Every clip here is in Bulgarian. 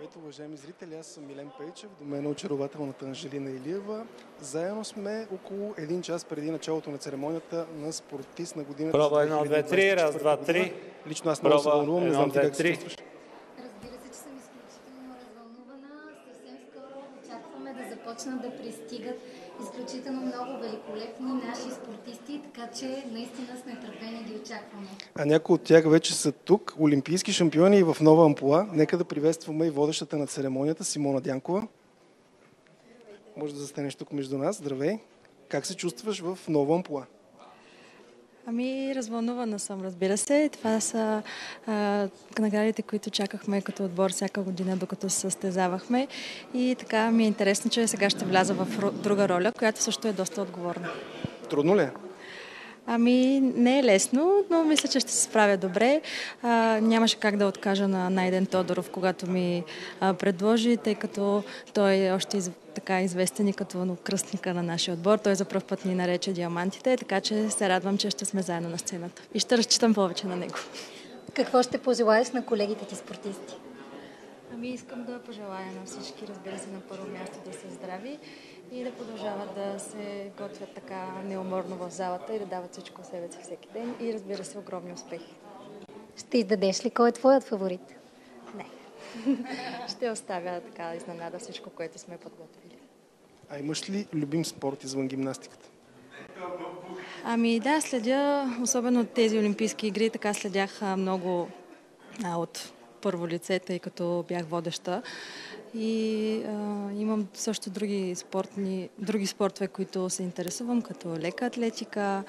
Здравейте, уважаеми зрители, аз съм Милен Пейчев, до мен е очарователната Анжелина Илиева. Заедно сме около един час преди началото на церемонията на спортист на годината Проба за 1, 2, 3, раз, 2, 2024 година. 3. Лично аз много се Проба вълнувам, не 1, знам ти 2, как се 3. чувстваш. Разбира се, че съм изключително развълнувана. Съвсем скоро очакваме да започнат да пристигат изключително много великолепни наши спортисти, така че наистина с нетърпение ги очакваме. А някои от тях вече са тук, олимпийски шампиони и в нова амплоа. Нека да приветстваме и водещата на церемонията Симона Дянкова. Може да застанеш тук между нас. Здравей! Как се чувстваш в нова амплоа? Развълнувана съм, разбира се. Това са наградите, които чакахме като отбор всяка година, докато се състезавахме. И така ми е интересно, че сега ще вляза в друга роля, която също е доста отговорна. Трудно ли е? Не е лесно, но мисля, че ще се справя добре. Нямаше как да откажа на Найден Тодоров, когато ми предложи, тъй като той е още така известен и като кръстника на нашия отбор. Той за пръв път ни нарече диамантите, така че се радвам, че ще сме заедно на сцената. И ще разчитам повече на него. Какво ще пожелаеш на колегите ти спортисти? Искам да пожелая на всички, разбира се, на първо място да са здрави и да продължават да се готвят така неуморно в залата и да дават всичко от себе си всеки ден и, разбира се, огромни успехи. Ще издадеш ли кой е твоят фаворит? Не. Ще оставя така изненада всичко, което сме подготвили. А имаш ли любим спорт извън гимнастиката? Да, следя, особено от тези олимпийски игри, така следях много от първо лице, тъй като бях водеща. И имам също други спортове, които се интересувам, като лека атлетика.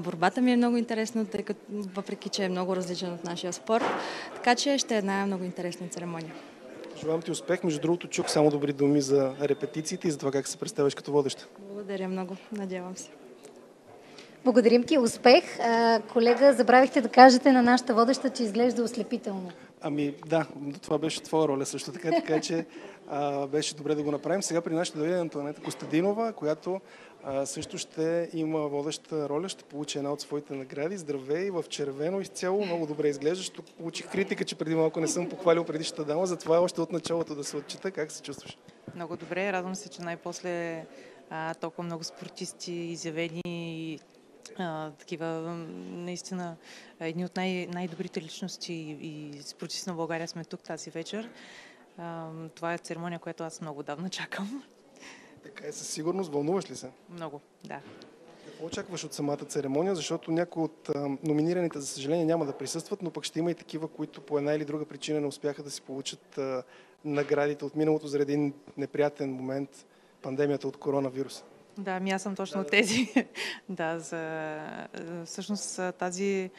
Борбата ми е много интересна, тъй като, въпреки че е много различен от нашия спорт. Така че ще е една много интересна церемония. Желавам ти успех. Между другото, чух само добри думи за репетициите и за това как се представяш като водеща. Благодаря много. Надявам се. Благодарим ти. Успех. Колега, забравихте да кажете на нашата водеща, че изглежда ослепително. Да, това беше твоя роля също така че беше добре да го направим. Сега при нас ще дойде Антоанета Костадинова, която също ще има водеща роля, ще получи една от своите награди. Здравей, в червено изцяло, много добре изглеждаш. Тук получих критика, че преди малко не съм похвалил предишната дама, затова още от началото да се отчита. Как се чувстваш? Много добре, радвам се, че най-после толкова много спортисти изявени и такива наистина едни от най-добрите личности и спортисти на България сме тук тази вечер. Това е церемония, която аз много давно чакам. Така е, със сигурност. Вълнуваш ли се? Много, да. Какво очакваш от самата церемония? Защото някои от номинираните, за съжаление, няма да присъстват, но пък ще има и такива, които по една или друга причина не успяха да си получат наградите от миналото заради един неприятен момент, пандемията от коронавируса. Да, аз съм точно от тези. Да, всъщност тази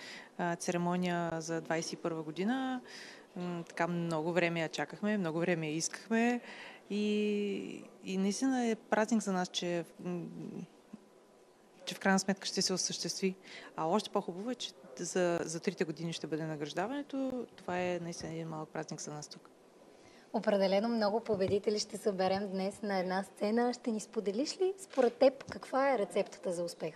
церемония за 2021 година така много време я чакахме, много време я искахме и наистина е празник за нас, че в крайна сметка ще се осъществи. А още по-хубаво е, че за 3 години ще бъде награждаването. Това е наистина един малък празник за нас тук. Определено много победители ще съберем днес на една сцена. Ще ни споделиш ли според теб каква е рецептата за успех?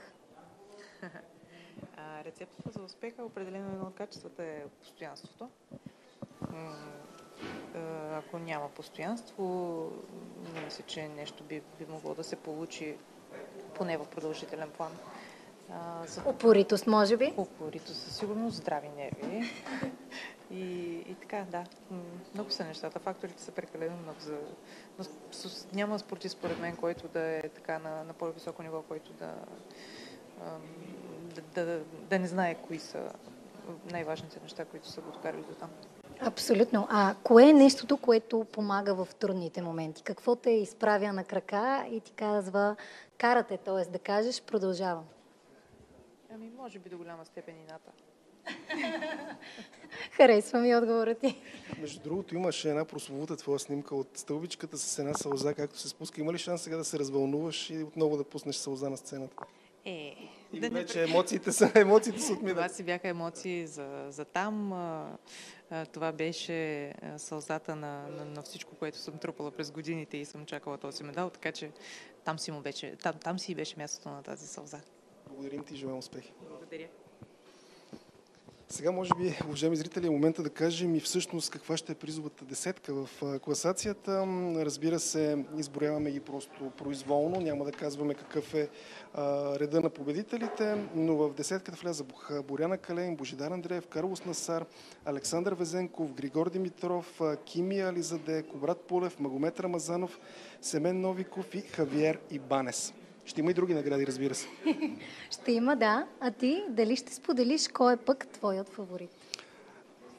Рецептата за успеха определено едно от качествата е постоянството. Ако няма постоянство, не мисля, че нещо би могло да се получи поне в продължителен план. Упоритост, може би? Упоритост, със сигурност, здрави нерви. И така, да. Много са нещата. Факторите са прекалено много. Няма спортист, според мен, който да е така на по-високо ниво, който да не знае кои са най-важните неща, които са го докарали до там. Абсолютно. А кое е нещото, което помага в трудните моменти? Какво те изправя на крака и ти казва, карате, т.е. да кажеш, продължавам? Може би до голяма степен ината. Харесва ми отговора ти. Между другото, имаше една прословута твоя снимка от стълбичката с една сълза, както се спуска. Има ли шанс сега да се развълнуваш и отново да пуснеш сълза на сцената? Или вече емоциите са отминали? Това си бяха емоции за там. Това беше сълзата на всичко, което съм трупала през годините и съм чакала този медал, така че там си беше мястото на тази сълза. Благодарим ти и желаем успехи. Благодаря. Сега, може би, уважаеми зрители, е момента да кажем и всъщност каква ще е призовата десетка в класацията. Разбира се, изброяваме ги просто произволно, няма да казваме какъв е реда на победителите, но в десетката влязаха Боряна Калейн, Божидар Андреев, Карлос Насар, Александър Везенков, Григор Димитров, Кими Ализаде, Кобрат Пулев, Магомед Рамазанов, Семен Новиков и Хавиер Ибанес. Ще има и други награди, разбира се. Ще има, да. А ти дали ще споделиш кой е пък твоят фаворит?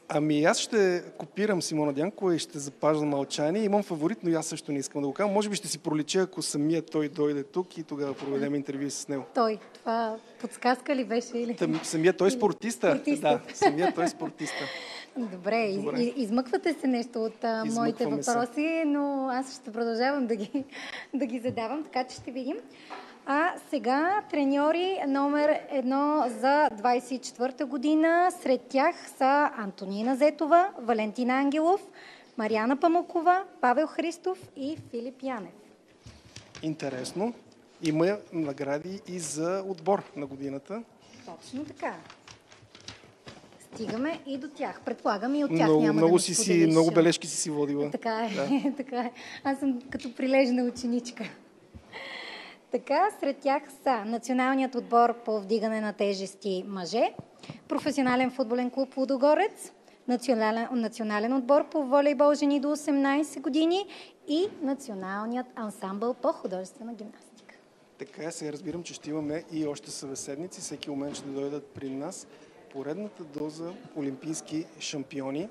Ами аз ще копирам Симона Дянкова и ще запазя мълчание. Имам фаворит, но аз също не искам да го кажа. Може би ще си пролича, ако самия той дойде тук и тогава проведем интервю с него. Той. Това подсказка ли беше? Или? Самия той е спортиста. Да, самия той е спортиста. Добре. Измъквате се нещо от моите въпроси, но аз ще продължавам да ги задавам, така че ще видим. А сега треньори номер 1 за 24-та година. Сред тях са Антонина Зетова, Валентина Ангелов, Мариана Памукова, Павел Христов и Филип Янев. Интересно. Има награди и за отбор на годината. Точно така. Стигаме и до тях. Предполагам и от тях няма да споделиш. Много бележки си водила. Така е, да. така е. Аз съм като прилежна ученичка. Така, сред тях са Националният отбор по вдигане на тежести мъже, Професионален футболен клуб Лудогорец, Национален отбор по волейбол жени до 18 години и Националният ансамбъл по художествена гимнастика. Така, сега разбирам, че ще имаме и още събеседници. Всеки момент ще дойдат при нас. Поредната доза олимпийски шампиони.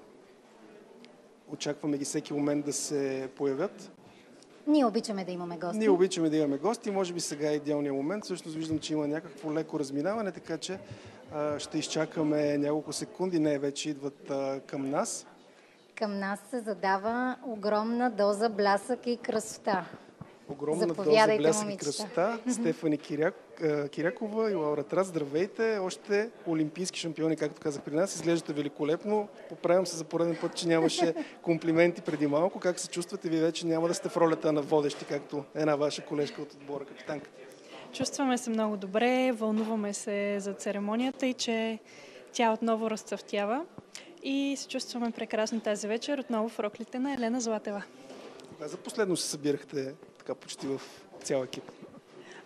Очакваме ги всеки момент да се появят. Ние обичаме да имаме гости. Ние обичаме да имаме гости. Може би сега е идеалният момент. Всъщност виждам, че има някакво леко разминаване, така че ще изчакаме няколко секунди. Не, вече идват към нас. Към нас се задава огромна доза блясък и красота. Огромна доза блясък и красота. Стефани Кирякова и Лаура Трас. Здравейте! Още олимпийски шампиони, както казах при нас. Изглеждате великолепно. Поправям се за пореден път, че нямаше комплименти преди малко. Как се чувствате? Ви вече няма да сте в ролята на водещи, както една ваша колежка от отбора, капитанка. Чувстваме се много добре, вълнуваме се за церемонията и че тя отново разцъфтява. И се чувстваме прекрасно тази вечер, отново в роклите на Елена Златева. Кога за последно се събирахте така почти в цял екип?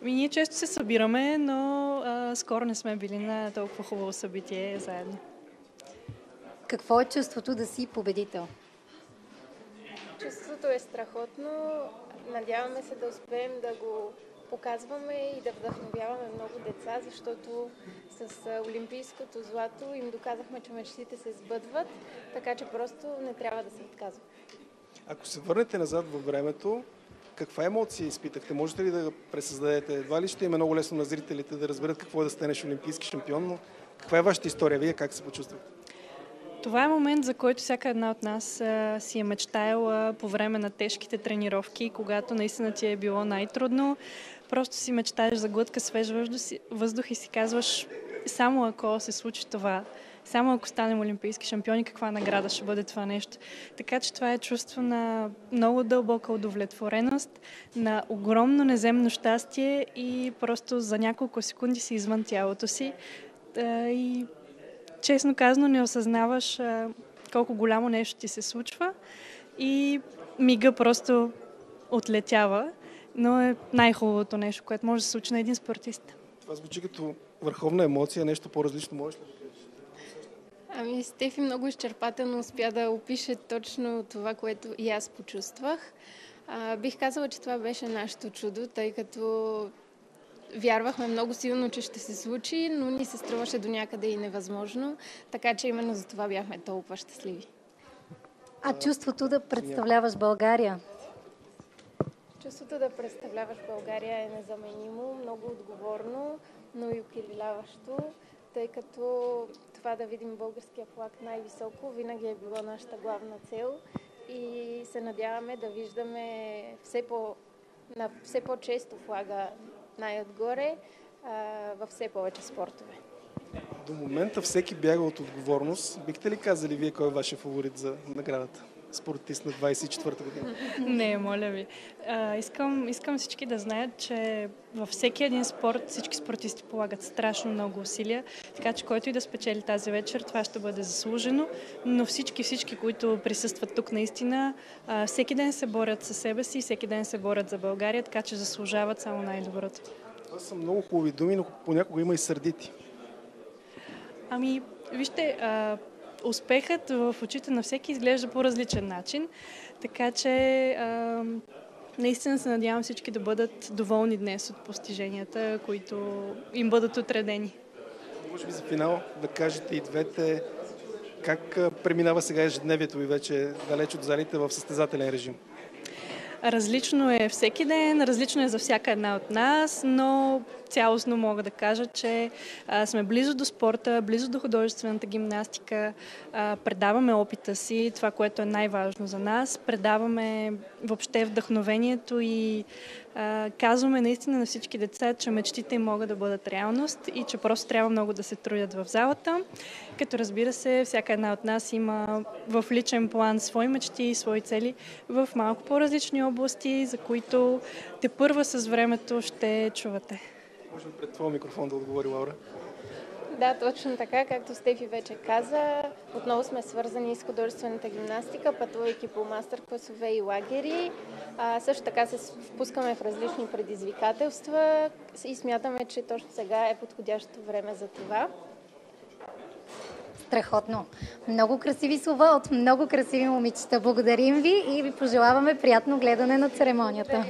Ние често се събираме, но скоро не сме били на толкова хубаво събитие заедно. Какво е чувството да си победител? Чувството е страхотно. Надяваме се да успеем да го показваме и да вдъхновяваме много деца, защото с олимпийското злато им доказахме, че мечтите се сбъдват, така че просто не трябва да се отказва. Ако се върнете назад във времето, каква емоция изпитахте? Можете ли да пресъздадете? Едва ли ще им е много лесно на зрителите да разберат какво е да станеш олимпийски шампион, но каква е вашата история? Вие как се почувствахте? Това е момент, за който всяка една от нас си е мечтаяла по време на тежките тренировки, когато наистина ти е било най-трудно. Просто си мечтаеш за глътка свеж въздух и си казваш, само ако се случи това, само ако станем олимпийски шампиони, каква награда ще бъде това нещо. Така че това е чувство на много дълбока удовлетвореност, на огромно неземно щастие и просто за няколко секунди си извън тялото си. И честно казано не осъзнаваш колко голямо нещо ти се случва и мига просто отлетява, но е най-хубавото нещо, което може да се случи на един спортист. Това звучи като върховна емоция, нещо по-различно можеш ли да кажеш? Ами Стефи много изчерпателно успя да опише точно това, което и аз почувствах. Бих казала, че това беше нашето чудо, тъй като вярвахме много силно, че ще се случи, но ни се струваше до някъде и невъзможно, така че именно за това бяхме толкова щастливи. А чувството да представляваш България? Чувството да представляваш България е незаменимо, много отговорно, но и окриляващо, тъй като това да видим българския флаг най-високо винаги е било нашата главна цел и се надяваме да виждаме все по-често флага най-отгоре във все повече спортове. До момента всеки бяга от отговорност. Бихте ли казали вие кой е вашия фаворит за наградата? спортист на 24-та година. Не, моля ви. Искам всички да знаят, че във всеки един спорт всички спортисти полагат страшно много усилия, така че който и да спечели тази вечер, това ще бъде заслужено, но всички, които присъстват тук наистина, всеки ден се борят със себе си, всеки ден се борят за България, така че заслужават само най-доброто. Това са много хубави думи, но понякога има и сърдити. Ами, вижте, успехът в очите на всеки изглежда по различен начин, така че наистина се надявам всички да бъдат доволни днес от постиженията, които им бъдат отредени. Може би за финал да кажете и двете как преминава сега ежедневието ви вече далеч от залите в състезателен режим. Различно е всеки ден, различно е за всяка една от нас, но цялостно мога да кажа, че сме близо до спорта, близо до художествената гимнастика, предаваме опита си, това, което е най-важно за нас, предаваме въобще вдъхновението и казваме наистина на всички деца, че мечтите им могат да бъдат реалност и че просто трябва много да се трудят в залата, като разбира се, всяка една от нас има в личен план свои мечти и свои цели в малко по-различни области, за които тепърва с времето ще чувате. Може би пред твоя микрофон да отговори Лаура. Да, точно така, както Стефи вече каза. Отново сме свързани с художествената гимнастика, пътувайки по мастер-класове и лагери. Също така се впускаме в различни предизвикателства и смятаме, че точно сега е подходящото време за това. Страхотно! Много красиви слова от много красиви момичета. Благодарим ви и ви пожелаваме приятно гледане на церемонията.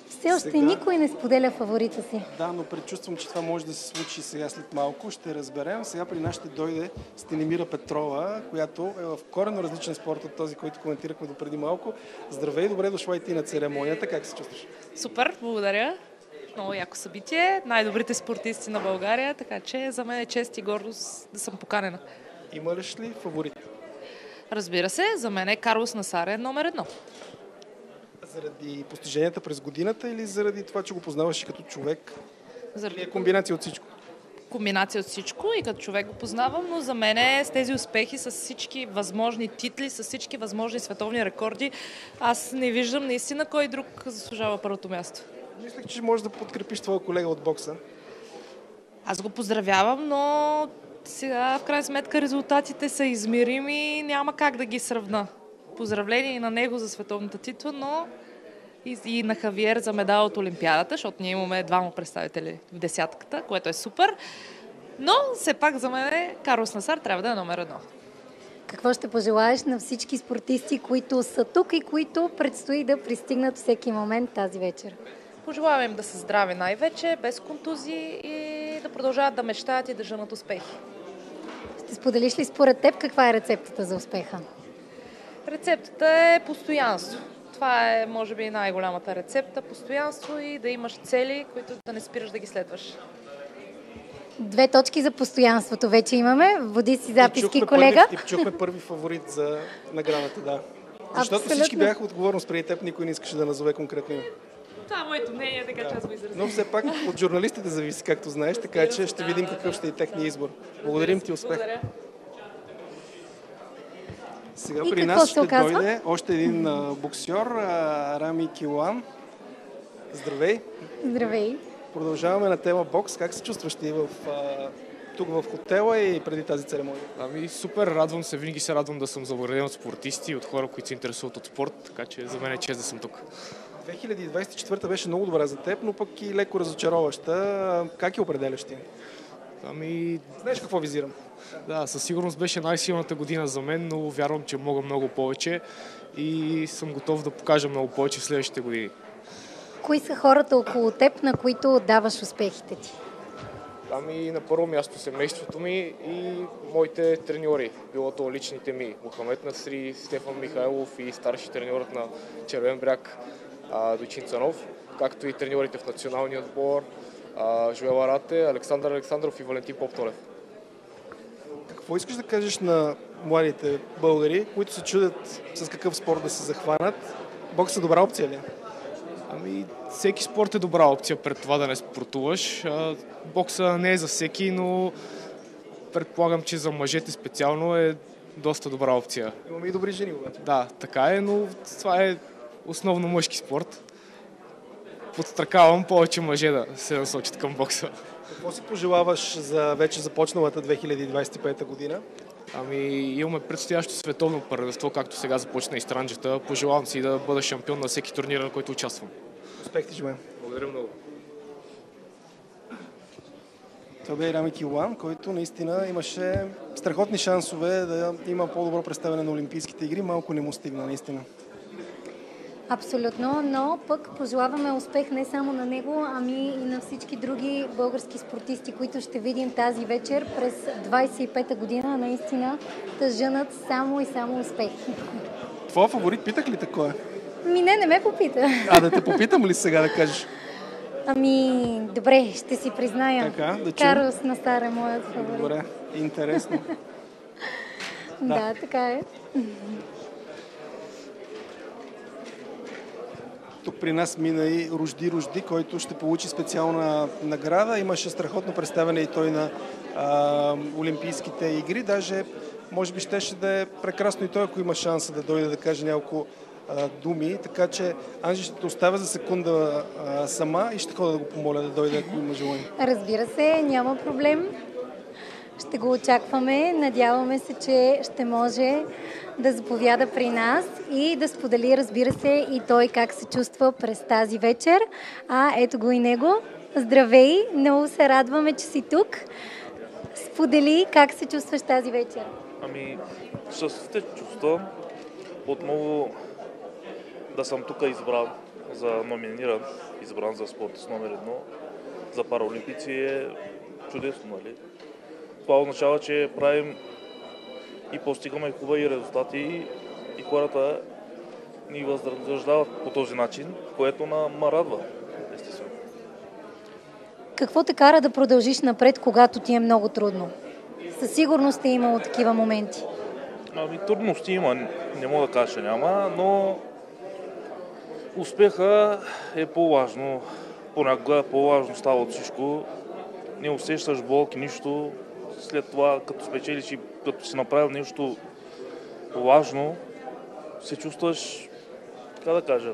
Все още никой не споделя фаворита си. Да, но предчувствам, че това може да се случи сега след малко. Ще разберем. Сега при нас ще дойде Стенемира Петрова, която е в коренно различен спорт от този, който коментирахме допреди малко. Здравей, добре дошла и ти на церемонията. Как се чувстваш? Супер, благодаря. Много яко събитие. Най-добрите спортисти на България, така че за мен е чест и гордост да съм поканена. Имаш ли фаворит? Разбира се, за мен е Карлос Насар е номер 1. Заради постиженията през годината или заради това, че го познаваш и като човек? Заради Или е комбинация от всичко? Комбинация от всичко и като човек го познавам, но за мен е с тези успехи, с всички възможни титли, с всички възможни световни рекорди, аз не виждам наистина кой друг заслужава първото място. Мислех, че можеш да подкрепиш твоя колега от бокса. Аз го поздравявам, но сега в крайна сметка резултатите са измерими, няма как да ги сравна. Поздравление и на него за световната титла, но и на Хавиер за медал от Олимпиадата, защото ние имаме двама представители в десятката, което е супер. Но все пак за мен Карлос Насар трябва да е номер 1. Какво ще пожелаеш на всички спортисти, които са тук и които предстои да пристигнат всеки момент тази вечер? Пожелавам им да са здрави най-вече, без контузии и да продължават да мечтаят и да женат успехи. Ще споделиш ли според теб каква е рецептата за успеха? Рецептата е постоянство. Това е, може би, най-голямата рецепта. Постоянство и да имаш цели, които да не спираш да ги следваш. 2 точки за постоянството вече имаме. Води си записки, колега. И чухме първи фаворит за наградата, да. Защото Абсолютно. Всички бяха отговорност преди теб, никой не искаше да назове конкретно име. Това е моето мнение, така че аз го изразя. Но все пак от журналистите зависи, както знаеш, така че ще видим какъв ще е техния избор. Благодарим ти, успех! Благодаря. Сега И при какво нас се ще оказва? дойде още един боксьор, Рами Килан. Здравей! Здравей! Продължаваме на тема бокс. Как се чувстваш ти тук в хотела и преди тази церемония? Ами супер, радвам се, винаги се радвам да съм завладен от спортисти и от хора, които се интересуват от спорт, така че за мен е чест да съм тук. 2024 беше много добра за теб, но пък и леко разочароваща. Как я определяш ти? Ами Знаеш какво визирам? да, със сигурност беше най-силната година за мен, но вярвам, че мога много повече и съм готов да покажа много повече в следващите години. Кои са хората около теб, на които даваш успехите ти? Ами на първо място семейството ми и моите треньори, било то личните ми, Мохамед Насри, Стефан Михайлов и старши треньорът на Червен бряг Дочин Цанов, както и треньорите в националния отбор, Жоел Арате, Александър Александров и Валентин Поптолев. Какво искаш да кажеш на младите българи, които се чудят с какъв спорт да се захванат? Бокс е добра опция ли? Ами, всеки спорт е добра опция пред това да не спортуваш. Бокса не е за всеки, но предполагам, че за мъжете специално е доста добра опция. Имаме и добри жени обаче. Да, така е, но това е основно мъжки спорт. Подстракавам повече мъже да се насочат към бокса. Какво си пожелаваш за вече започналата 2025 година? Имаме предстоящо световно първенство, както сега започна и Странджата. Пожелавам си да бъда шампион на всеки турнир, на който участвам. Успех ти желаем. Благодаря много. Това бе Рами Килуан, който наистина имаше страхотни шансове да има по-добро представяне на Олимпийските игри. Малко не му стигна, наистина. Абсолютно, но пък пожелаваме успех не само на него, ами и на всички други български спортисти, които ще видим тази вечер през 25-та година. Наистина да жънат само и само успех. Твоя фаворит питах ли такова? Не ме попита. Да те попитам ли сега да кажеш? Добре, ще си призная. Така, да чуем. Карлос Насар е моят фаворит. Добре, интересно. Да, така е. Тук при нас мина и Ружди, който ще получи специална награда. Имаше страхотно представяне и той на Олимпийските игри. Даже, може би, щеше да е прекрасно и той, ако има шанса да дойде да каже няколко думи. Така че Анжи ще те оставя за секунда сама и ще хода да го помоля да дойде, ако има желание. Разбира се, няма проблем. Ще го очакваме. Надяваме се, че ще може да заповяда при нас и да сподели, разбира се, и той как се чувства през тази вечер. Ето го и него. Здравей! Много се радваме, че си тук. Сподели как се чувстваш тази вечер. Щастливите чувства отново да съм тук избран за номиниран, избран за спортист номер 1 за параолимпийци е чудесно, нали? Това означава, че правим и постигаме хубави резултати и хората ни възнаграждават по този начин, което ме радва, естествено. Какво те кара да продължиш напред, когато ти е много трудно? Със сигурност е имало такива моменти. Трудности има, не мога да кажа, че няма, но успеха е по-важно. Понякога по-важно става от всичко. Не усещаш болки, нищо. След това, като спечелиш и като си направил нещо важно, се чувстваш, как да кажа,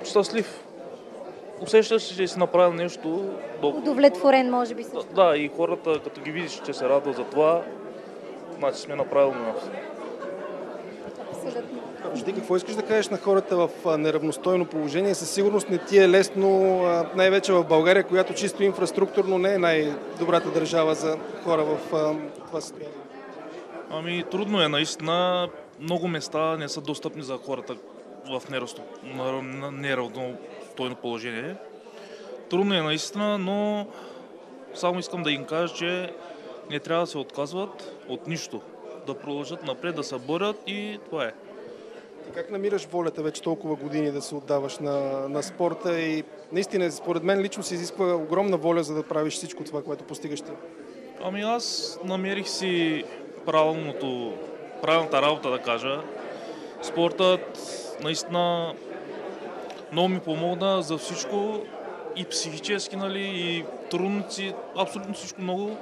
щастлив. Усещаш, че си направил нещо удовлетворен, може би. Да, и хората, като ги видиш, че се радват за това, значи сме направили нещо. Абсолютно. Ружди, какво искаш да кажеш на хората в неравностойно положение? Със сигурност не ти е лесно, най-вече в България, която чисто инфраструктурно не е най-добрата държава за хора в това състояние. Трудно е наистина. Много места не са достъпни за хората в неравностойно положение. Трудно е наистина, но само искам да им кажа, че не трябва да се отказват от нищо. Да продължат напред, да се борят и това е. Ти как намираш волята вече толкова години да се отдаваш на спорта и наистина, според мен лично се изисква огромна воля, за да правиш всичко това, което постигаш ти? Аз намерих си правилната работа, да кажа. Спортът наистина много ми помогна за всичко и психически, и трудности, абсолютно всичко много.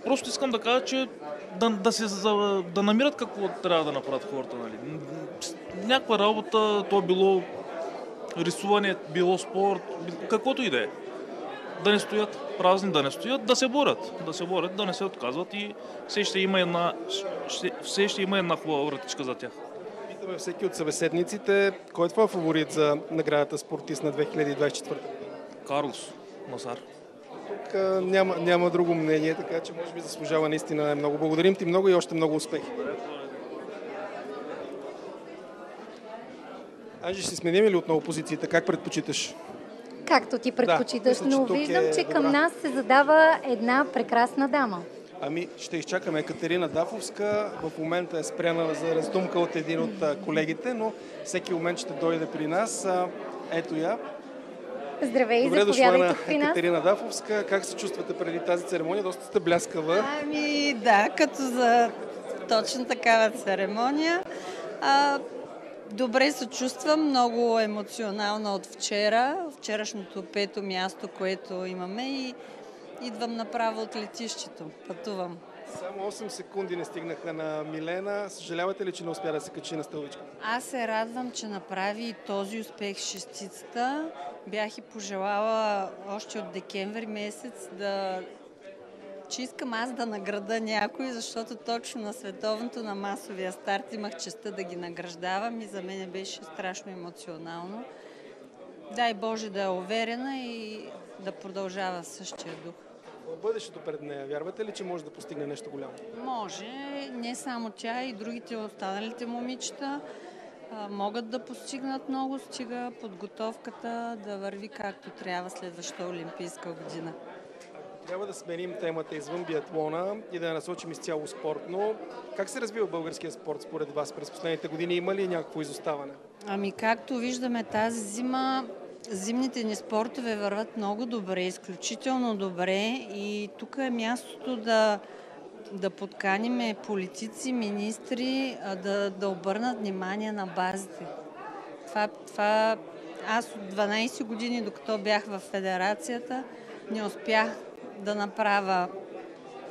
Просто искам да кажа, че да намират какво трябва да направят хората. Някаква работа, то било рисуване, било спорт, каквото и да е. Да не стоят празни, да не стоят, да се борят, да не се отказват и все ще има една хубава вратичка за тях. Питаме всеки от събеседниците, кой е твой фаворит за наградата спортист на 2024? Карлос Насар. Тук няма друго мнение, така че може би заслужава наистина много. Благодарим ти много и още много успехи. Анжи, ще сменим ли отново позицията? Как предпочиташ? Както ти предпочиташ, мисля, но виждам, че към нас се задава една прекрасна дама. Ще изчакаме Екатерина Дафовска. В момента е спряна за раздумка от един от колегите, но всеки момент ще дойде при нас. Ето я. Здравей, добре заповядай тук при нас. Екатерина Дафовска. Как се чувствате преди тази церемония? Доста сте бляскава. Да, като за точно такава церемония. Добре се чувствам, много емоционална от вчерашното 5-то място, което имаме и идвам направо от летището. Пътувам. Само 8 секунди не стигнаха на Милена. Съжалявате ли, че не успя да се качи на стълбичка? Аз се радвам, че направи и този успех шестицата. Бях и пожелала още от декември месец че искам аз да награда някой, защото точно на световното, на масовия старт имах честта да ги награждавам и за мен беше страшно емоционално. Дай Боже да е уверена и да продължава в същия дух. В бъдещето пред нея, вярвате ли, че може да постигне нещо голямо? Може, не само тя, и другите останалите момичета могат да постигнат много, стига подготовката да върви както трябва следващата олимпийска година. Трябва да сменим темата извън биатлона и да я насочим изцяло спортно. Как се развива българския спорт според вас през последните години? Има ли някакво изоставане? Ами както виждаме тази зима, зимните ни спортове върват много добре, изключително добре и тук е мястото да подканим политици, министри, да обърнат внимание на базите. Това аз от 12 години, докато бях в федерацията, не успях да направя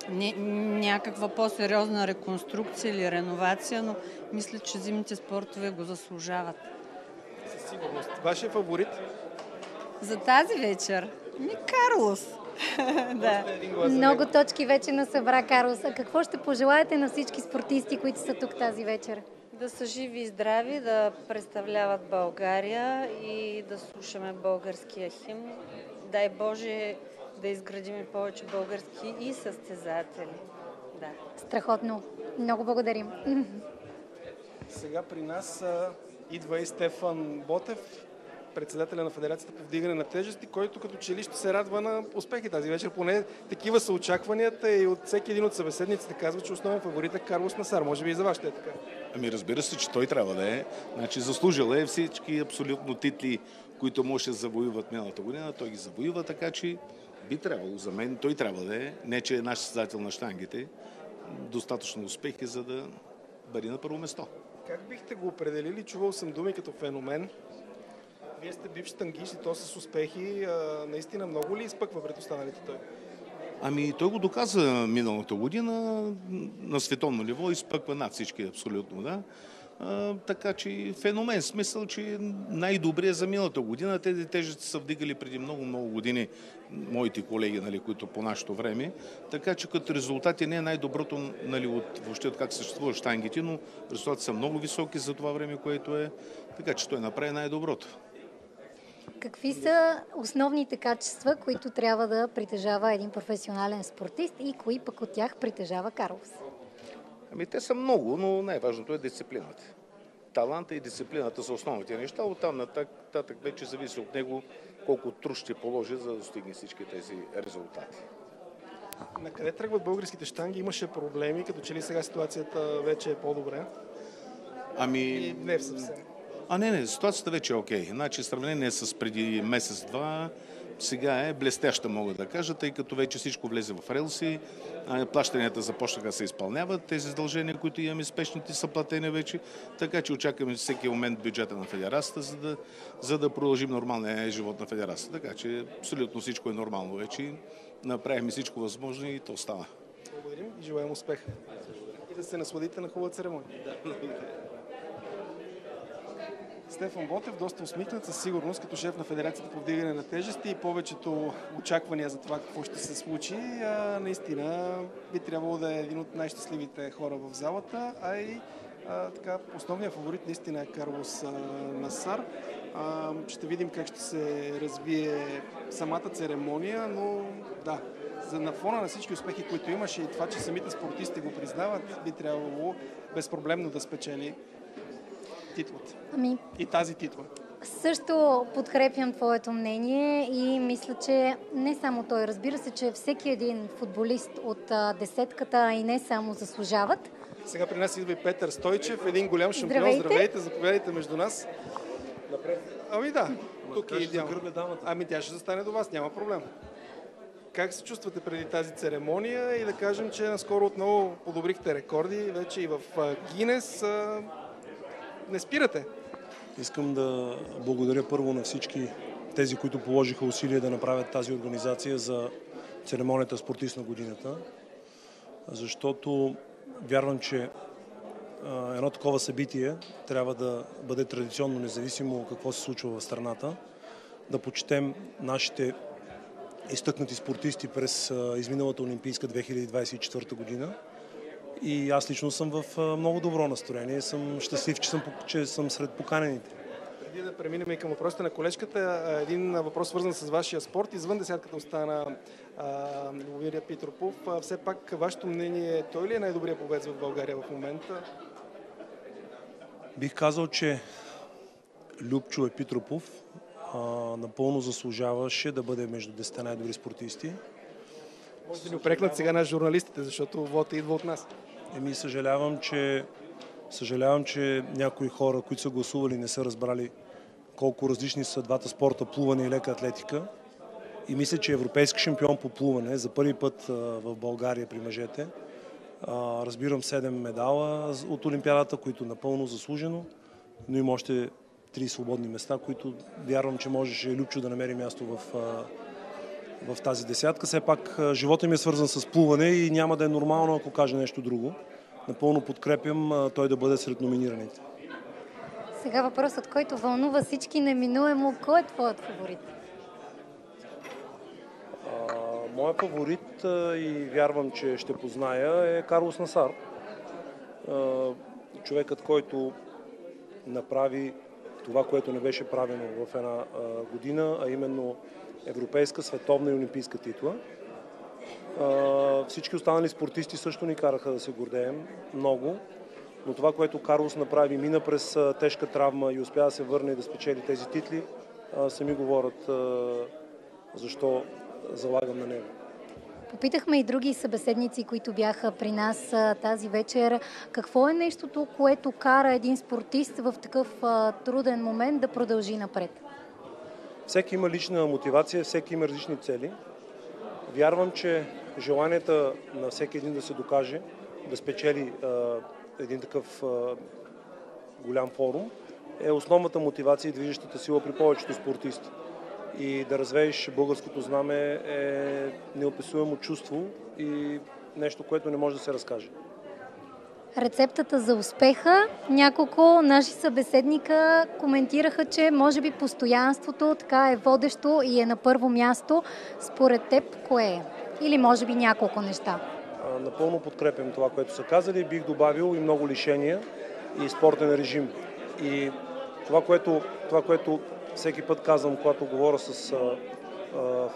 някаква по-сериозна реконструкция или реновация, но мисля, че зимните спортове го заслужават. Със сигурност. Вашия фаворит? За тази вечер? Карлос. Да. Много точки вече насъбра Карлос. А какво ще пожелаете на всички спортисти, които са тук тази вечер? Да са живи и здрави, да представляват България и да слушаме българския химн. Дай Боже да изградим повече български и състезатели. Да. Страхотно. Много благодарим. Сега при нас идва и Стефан Ботев, председателя на Федерацията по вдигане на тежести, който като че ли ще се радва на успехи тази вечер. Поне такива са очакванията и от всеки един от събеседниците казва, че основен фаворит е Карлос Насар. Може би и за вас ще е така. Ами разбира се, че той трябва да е. Значи заслужил е всички абсолютно титли, които може да завоюват миналата година. Той ги завоюва, така че би трябвало за мен. Той трябва да е. Не, че е наш създател на щангите. Достатъчно успехи, за да бъде на първо место. Как бихте го определили? Чувал съм думи като феномен. Вие сте бивш щангист и то с успехи. Наистина много ли изпъква пред останалите той? Ами той го доказа миналата година на световно ниво, изпъква над всички абсолютно, да. Така че феномен, смисъл, че най-добрият за миналата година. Тези тежести са вдигали преди много години моите колеги, нали, които по нашето време. Така че като резултати не е най-доброто, нали, въобще от как съществуват щангите, но резултати са много високи за това време, което е. Така че той направи най-доброто. Какви са основните качества, които трябва да притежава един професионален спортист и кои пък от тях притежава Карлос? Ами те са много, но най-важното е дисциплината. Таланта и дисциплината са основните неща. Оттам нататък вече зависи от него колко труд ще положи, за да достигне всички тези резултати. На къде тръгват българските щанги? Имаше проблеми, като че ли сега ситуацията вече е по-добре? Ами... Не съвсем. Не, ситуацията вече е окей. Значи сравнение с преди месец-два, сега е блестяща, мога да кажа, тъй като вече всичко влезе в релси, плащанията започнаха да се изпълняват, тези задължения, които имаме спешните, са платени вече, така че очакваме всеки момент бюджета на федерацията, за да продължим нормалния живот на федерацията. Така че абсолютно всичко е нормално вече. Направихме всичко възможно и то става. Благодарим и желаем успех. И да се насладите на хубава церемония. Стефан Ботев, доста усмихнат със сигурност, като шеф на Федерацията по вдигане на тежести и повечето очаквания за това какво ще се случи. Наистина би трябвало да е един от най-щастливите хора в залата, а и така, основният фаворит наистина е Карлос Насар. Ще видим как ще се развие самата церемония, но да, на фона на всички успехи, които имаше и това, че самите спортисти го признават, би трябвало безпроблемно да спечели титлата. И тази титла. Също подкрепям твоето мнение и мисля, че не само той, разбира се, че всеки един футболист от десетката и не само заслужават. Сега при нас идва и Петър Стойчев, един голям шампион. Здравейте, заповядайте между нас. Напред. Да, тук е идеално. Тя ще застане до вас, няма проблем. Как се чувствате преди тази церемония и да кажем, че наскоро отново подобрихте рекорди, вече и в Гинес не спирате? Искам да благодаря първо на всички тези, които положиха усилия да направят тази организация за церемонията спортист на годината, защото вярвам, че едно такова събитие трябва да бъде традиционно, независимо какво се случва в страната, да почетем нашите изтъкнати спортисти през изминалата Олимпийска 2024 година. И аз лично съм в много добро настроение. Съм щастлив, че съм сред поканените. Преди да преминем и към въпросите на колежката, един въпрос свързан с вашия спорт. Извън десятката остана Любомир Петропов. Все пак, вашето мнение, той ли е най-добрият пловец в България в момента? Бих казал, че Любчо Епитропов напълно заслужаваше да бъде между 10 най-добри спортисти. Може да ни упрекнат сега на журналистите, защото вота идва от нас. Съжалявам, че някои хора, които са гласували, не са разбрали колко различни са двата спорта, плуване и лека атлетика. И мисля, че европейски шампион по плуване за първи път в България при мъжете. Разбирам 7 медала от Олимпиадата, които напълно заслужено, но има още 3 свободни места, които вярвам, че можеше Любчо да намери място в тази десятка. Все пак живота ми е свързан с плуване и няма да е нормално, ако каже нещо друго. Напълно подкрепям той да бъде сред номинираните. Сега въпросът, който вълнува всички неминуемо. Кой е твоят фаворит? Моят фаворит и вярвам, че ще позная е Карлос Насар. Човекът, който направи това, което не беше правено в една година, а именно европейска, световна и олимпийска титла. Всички останали спортисти също ни караха да се гордеем много, но това, което Карлос направи, мина през тежка травма и успя да се върне и да спечели тези титли, сами говорят защо залагам на него. Попитахме и други събеседници, които бяха при нас тази вечер. Какво е нещото, което кара един спортист в такъв труден момент да продължи напред? Всеки има лична мотивация, всеки има различни цели. Вярвам, че желанията на всеки един да се докаже, да спечели един такъв голям форум, е основната мотивация и движещата сила при повечето спортисти. И да развееш българското знаме е неописуемо чувство и нещо, което не може да се разкаже. Рецептата за успеха. Няколко наши събеседника коментираха, че може би постоянството така е водещо и е на първо място. Според теб, кое е? Или може би няколко неща? Напълно подкрепям това, което са казали. Бих добавил и много лишения и спортен режим. И това, което всеки път казвам, когато говоря с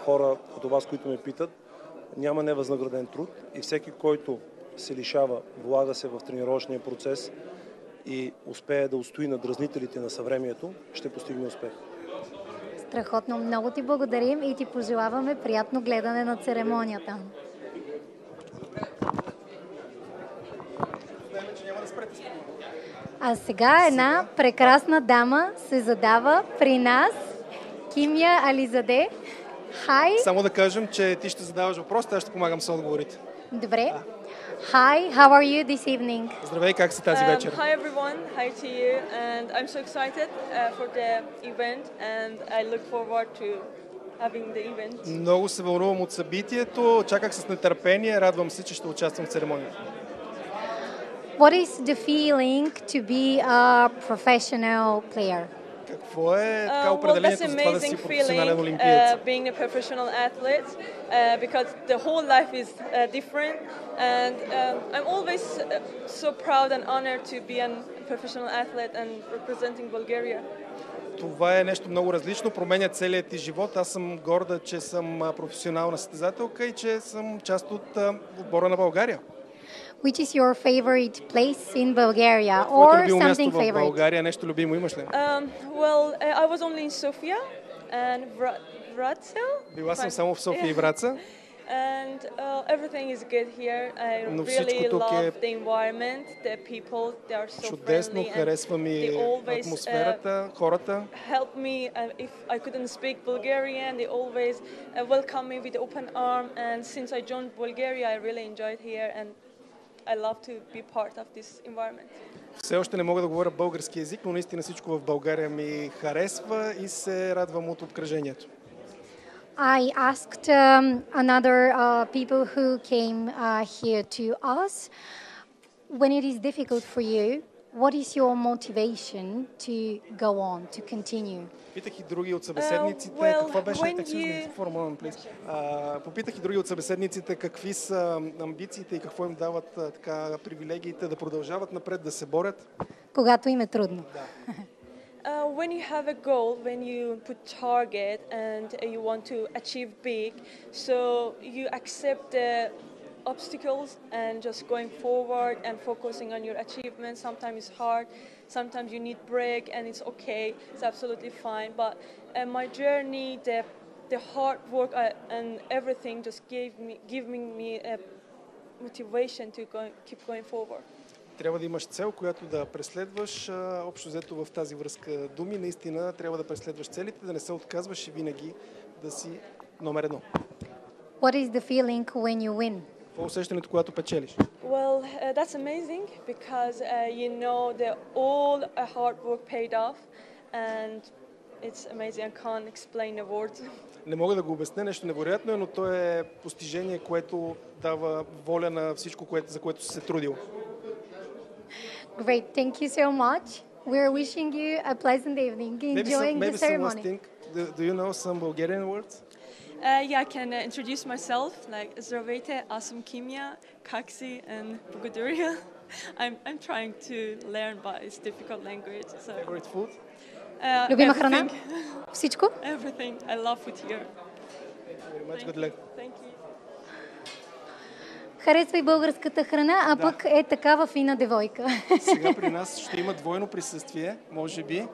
хора като вас, които ме питат, няма невъзнаграден труд и всеки, който се лишава, влага се в тренировъчния процес и успее да устои на дразнителите на съвремието, ще постигне успех. Страхотно. Много ти благодарим и ти пожелаваме приятно гледане на церемонията. А сега една прекрасна дама се задава при нас. Кимия Ализаде. Хай! Само да кажем, че ти ще задаваш въпросите, аз ще помагам с отговорите. Добре. Hi, how are you this evening? Здравей, как си тази вечер? Hi everyone, hi to you, and I'm so excited for the event, and I look forward to having the event. Много се вълнувам от събитието, чаках с нетърпение, радвам се, че ще участвам в церемонията. What is the feeling to be a professional player? Какво е така определението за това да си професионален олимпиец? Being a professional athlete, because the whole life is different, and I'm always so proud and honored to be a professional athlete and representing Bulgaria. Това е нещо много различно, променя целият ти живот. Аз съм горда, че съм професионална състезателка и че съм част от отбора на България. Which is your favorite place in Bulgaria or something favorite? В България нещо любимо имаш ли? Well, I was only in Sofia and Wrocław. Била съм само в София и Враца. And everything is good here. I really love the environment, the people. They are so чудесно, friendly. харесва ми атмосферата, хората. Help me if I couldn't speak Bulgarian. They always welcome me with open arm. And since I joined Bulgaria, I really enjoyed here, and I love to be part of this environment. Все още не мога да говоря български език, но наистина всичко в България ми харесва и се радвам от обкръжението. I asked another people who came here to us, when it is difficult for you, what is your motivation to go on, to continue? Питах и други от събеседниците какво беше попитах и други от събеседниците какви са амбициите и какво им дават така привилегиите да продължават напред, да се борят. Когато им е трудно. When you have a goal, when you put target and you want to achieve big, so you accept the obstacles and just going forward and focusing on your achievements. Sometimes it's hard, sometimes you need break and it's okay, it's absolutely fine. But my journey, the hard work and everything just giving me a motivation to keep going forward. Трябва да имаш цел, която да преследваш. Общо взето в тази връзка думи, наистина трябва да преследваш целите, да не се отказваш и винаги да си номер едно. What is the feeling when you win? Какво е усещането, когато печелиш? Well, that's amazing because you know that all hard work paid off and it's amazing. I can't explain the words. Не мога да го обясня, нещо невероятно, но то е постижение, което дава воля на всичко, за което си се трудил. Great, thank you so much. We're wishing you a pleasant evening, enjoying the ceremony. Do you know some Bulgarian words? Yeah, I can introduce myself, like Здравейте, аз съм Kimia, Kaksi and Благодаря. I'm trying to learn, but it's difficult language. So. Favorite food? Любима храна? Всичко? Everything. I love food here. Thank you. Харесва и българската храна, а пък е такава фина девойка. Сега при нас ще има двойно присъствие, може би.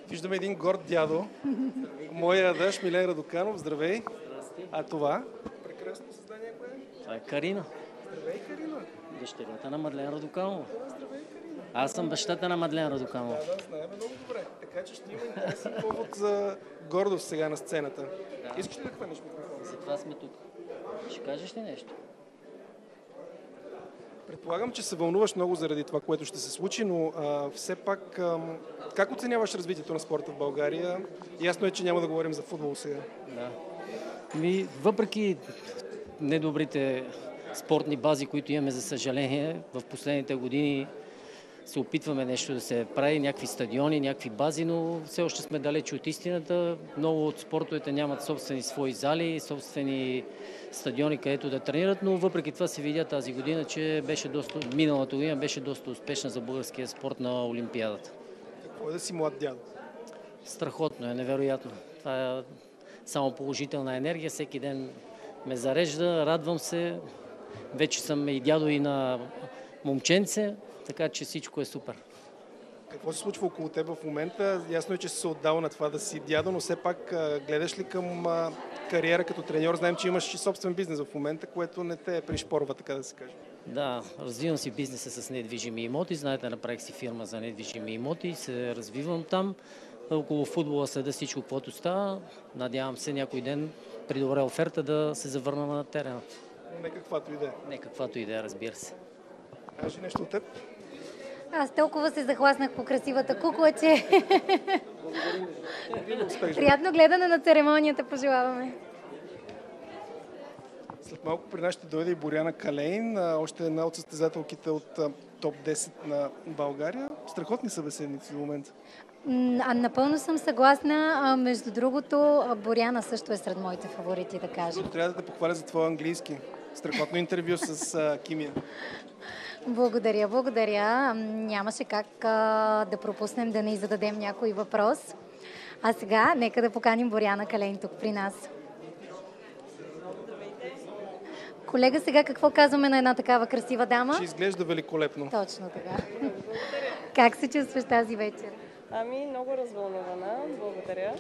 Виждаме един горд дядо. Моя дъщ Милен Радоканов. Здравей. А това? Прекрасно създание, кое е? Това е Карина. Здравей, Карина. Дъщерята на Мадлен Радоканова. Здравей, Карина. Аз съм бащата на Мадлен Радоканова. Да, знаем много добре. Така че ще има интересен повод за гордост сега на сцената. Да. Искаш ли да хванеш микрофона? Затова сме тук. Ще кажеш ли нещо? Предполагам, че се вълнуваш много заради това, което ще се случи, но все пак как оценяваш развитието на спорта в България? Ясно е, че няма да говорим за футбол сега. Да. Въпреки недобрите спортни бази, които имаме, за съжаление, в последните години се опитваме нещо да се прави, някакви стадиони, някакви бази, но все още сме далече от истината. Много от спортовете нямат собствени свои зали, собствени стадиони, където да тренират, но въпреки това се видя тази година, че миналата година беше доста успешна за българския спорт на Олимпиадата. Какво е да си млад дядо? Страхотно е, невероятно. Това е само положителна енергия, всеки ден ме зарежда, радвам се. Вече съм и дядо и на момченце, така че всичко е супер. Какво се случва около теб в момента? Ясно е, че си се отдал на това да си дядо, но все пак гледаш ли към кариера като треньор? Знаем, че имаш и собствен бизнес в момента, което не те пришпорва, така да се каже. Да, развивам си бизнеса с недвижими имоти. Знаете, направих си фирма за недвижими имоти, се развивам там. Около футбола следа всичко, каквото става. Надявам се някой ден при добра оферта да се завърна на терена. Не каквато идея. Не каквато идея, разбира се. Кажи нещо от теб. Аз толкова се захласнах по красивата кукла, че приятно гледане на церемонията пожелаваме. След малко при нас ще дойде и Боряна Калейн, още една от състезателките от топ 10 на България. Страхотни събеседници до момента. Напълно съм съгласна. Между другото, Боряна също е сред моите фаворити, да кажа. Трябва да те похваля за твоя английски. Страхотно интервю с Кимия. Благодаря. Нямаше как да пропуснем да не зададем някой въпрос. А сега нека да поканим Боряна Калейн тук при нас. Колега, сега какво казваме на една такава красива дама? Ще изглежда великолепно. Точно така. Как се чувстваш тази вечер? Много развълнувана. Благодаря.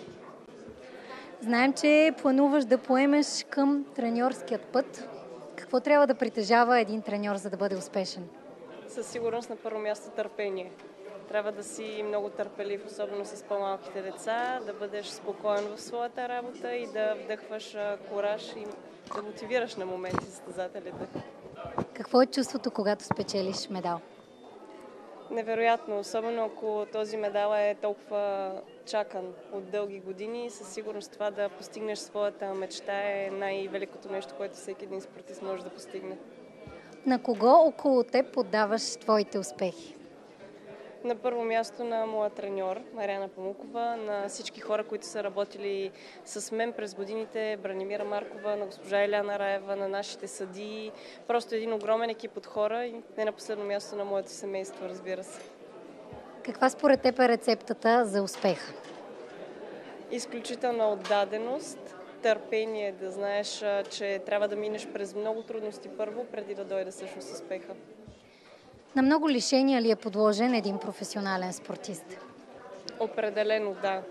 Знаем, че плануваш да поемеш към треньорският път. Какво трябва да притежава един треньор, за да бъде успешен? Със сигурност на първо място търпение. Трябва да си много търпелив, особено с по-малките деца, да бъдеш спокоен в своята работа и да вдъхваш кураж и да мотивираш на моменти състезателите. Какво е чувството, когато спечелиш медал? невероятно, особено ако този медал е толкова чакан от дълги години. Със сигурност това да постигнеш своята мечта е най-великото нещо, което всеки един спортист може да постигне. На кого около теб поддаваш твоите успехи? На първо място на моя треньор Мариана Памукова, на всички хора, които са работили с мен през годините, Бранимира Маркова, на госпожа Еляна Раева, на нашите съдии. Просто един огромен екип от хора и не на последно място на моето семейство, разбира се. Каква според теб е рецептата за успеха? Изключителна отдаденост, търпение, да знаеш, че трябва да минеш през много трудности първо, преди да дойде всъщност успеха. На много лишения ли е подложен един професионален спортист? Определено да.